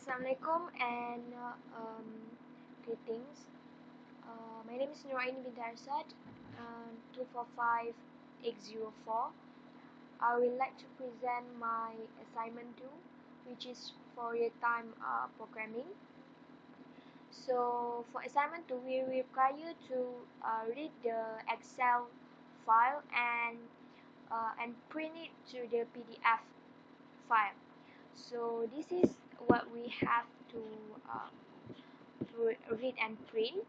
Assalamualaikum and greetings. My name is Nuraini bint Arsad, 245804. I would like to present my assignment 2, which is for real-time programming. So for assignment 2, we require you to read the Excel file and print it to the PDF file. So this is what we have to read and print,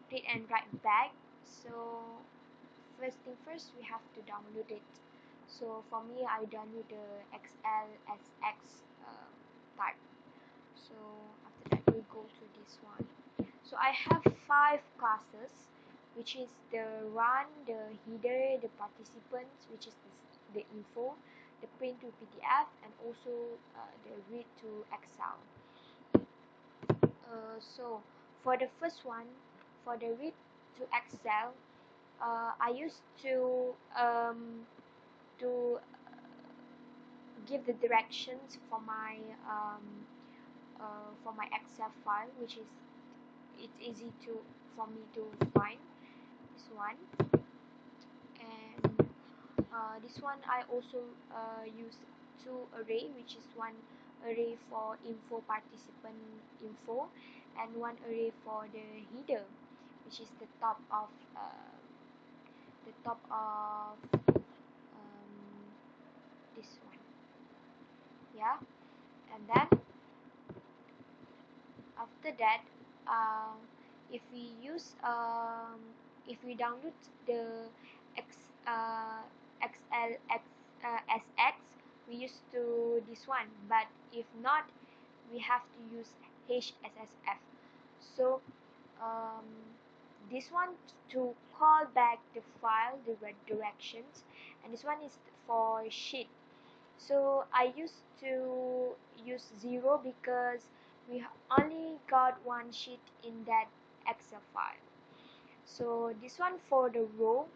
read and write back. So first thing first, we have to download it. So for me, I download the XLSX type. So after that, we go to this one. So I have 5 classes, which is the run, the header, the participants, which is the info, the print to PDF, and also the read to Excel. So for the first one, for the read to Excel, I used to give the directions for my Excel file, which is it's easy for me to find this one. And this one I also use 2 array, which is one array for info participant info and one array for the header, which is the top of this one. Yeah, and then after that, if we download the XLSX, we used to this one, but if not, we have to use HSSF. So this one to call back the file, the directions, and this one is for sheet. So I used to use 0 because we only got one sheet in that Excel file. So this one for the row,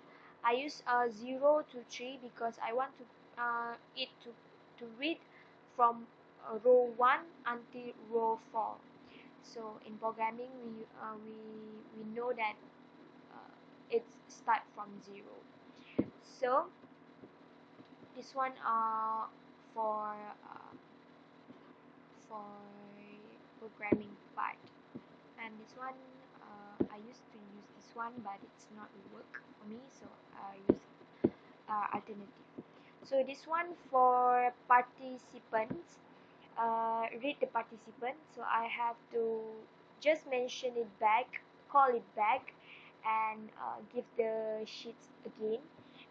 I use 0 to 3 because I want it to read from row 1 until row 4. So in programming, we know that it starts from 0. So this one for programming part, and this one I used to use this one, but it's not work for me, so I use alternative. So this one for participants, read the participant, so I have to just mention it back, call it back, and give the sheets again.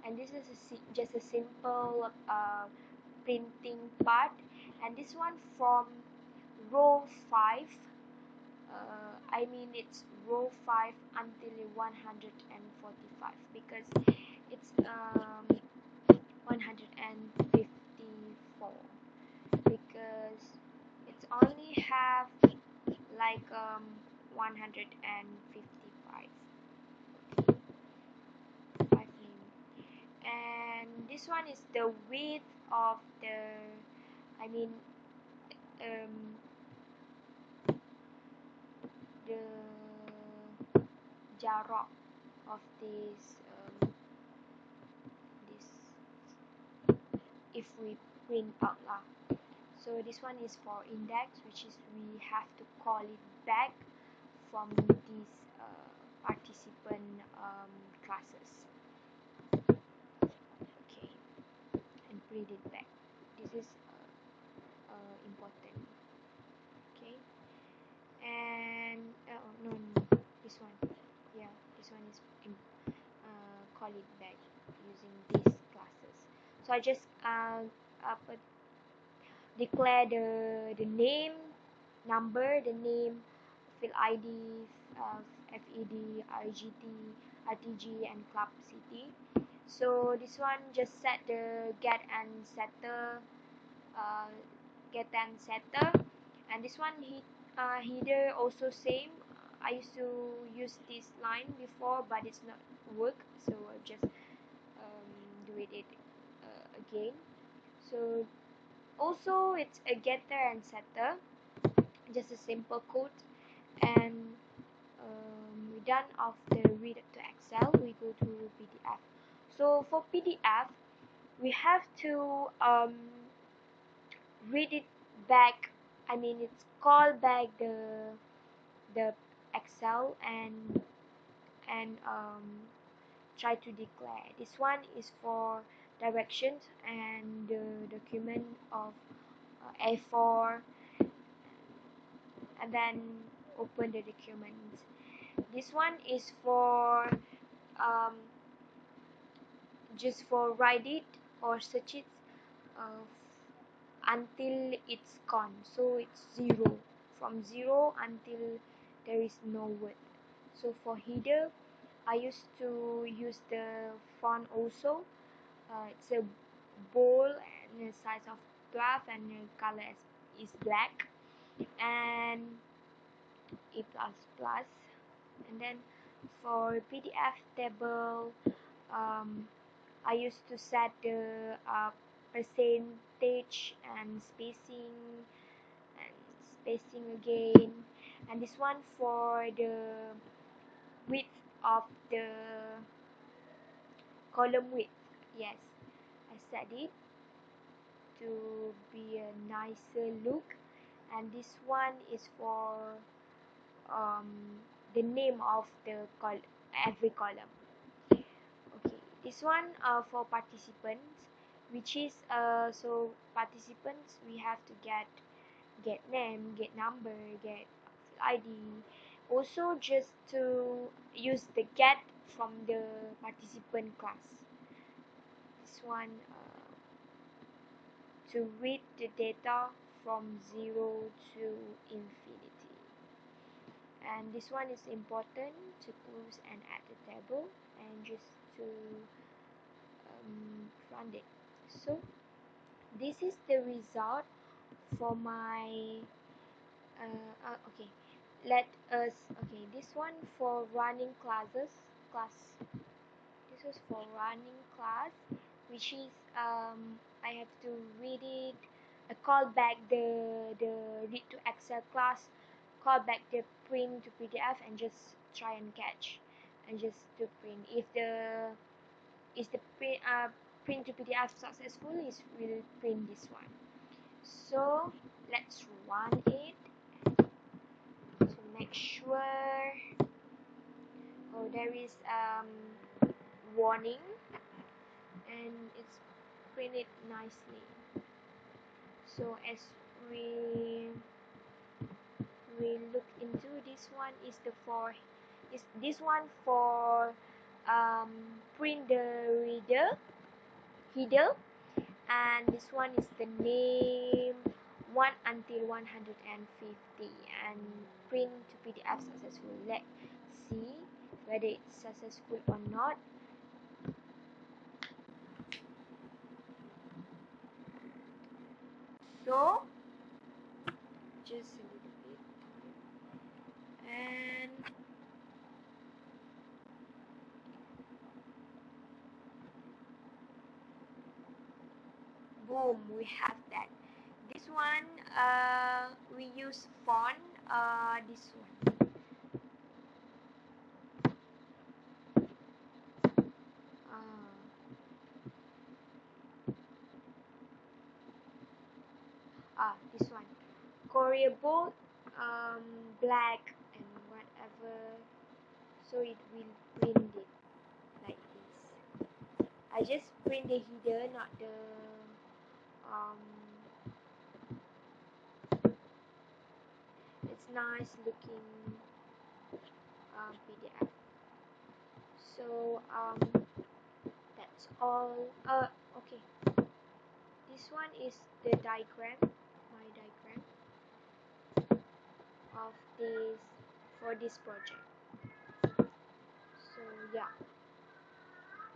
And this is just a simple printing part. And this one from row 5, I mean it's row 5 until 145 because it's 154 because it's only have like 155. And this one is the width of the, I mean the jarak of this if we print out lah. So this one is for index, which is we have to call it back from these participant classes. Okay, and print it back. This is important. Okay, and no, this one. Yeah, this one is call it back using these classes. So I just declare the name, number, the name, field ID, FED, RGT, RTG, and club city. So this one just set the get and setter, and this one header also same. I used to use this line before, but it's not work, so I just do it again. So also it's a getter and setter. just a simple code, and we're done of the read to Excel. We go to PDF. So for PDF, we have to read it back. I mean, it's call back the Excel and try to declare. This one is for directions and the document of A4, and then open the document. This one is for um, just for write it or search it uh, until it's gone, so it's 0, from 0 until there is no word. So for header, I used to use the font also. It's a bold and the size of 12 and the color is black and A++. And then for PDF table, I used to set the percentage and spacing again, and this one for the width of the column width. Yes, I set it to be a nicer look, and this one is for the name of the every column. Okay, this one for participants, which is so participants we have to get name, get number, get ID. Also, just to use the get from the participant class. This one to read the data from 0 to infinity. And this one is important to close and add the table and just to run it. So this is the result for my okay, let us okay, this one for running class. This is for running class, which is I have to read it, call back the read to Excel class, call back the print to PDF, and just try and catch and just to print. If the print to PDF successful, it will print this one. So let's run it to make sure. Oh, there is warning, and it's printed nicely. So as we look into this one, is this one for print the header, and this one is the name 1 until 150, and print to PDF successful. Let's see whether it's successful or not. So just a little bit, and boom, we have that. This one we use font, this one. This one, Korea bold, black and whatever, so it will print it like this. I just print the header, not the it's nice looking PDF. So that's all. Okay, this one is the diagram, my diagram of this for this project. So yeah,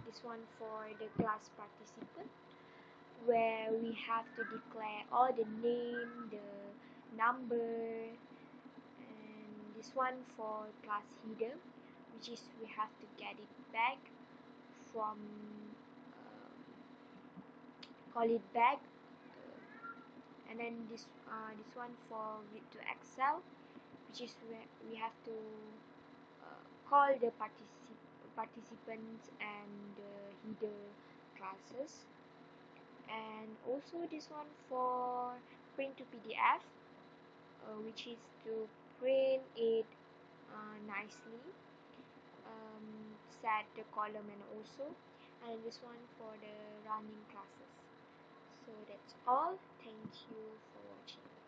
this one for the class participant, where we have to declare all the name, the number, and this one for class header, which is we have to get it back from call it back and then this one for read to Excel, which is where we have to call the participants and the header classes. And also this one for print to PDF, which is to print it nicely, set the column and also, and this one for the running classes. So that's all. Thank you for watching.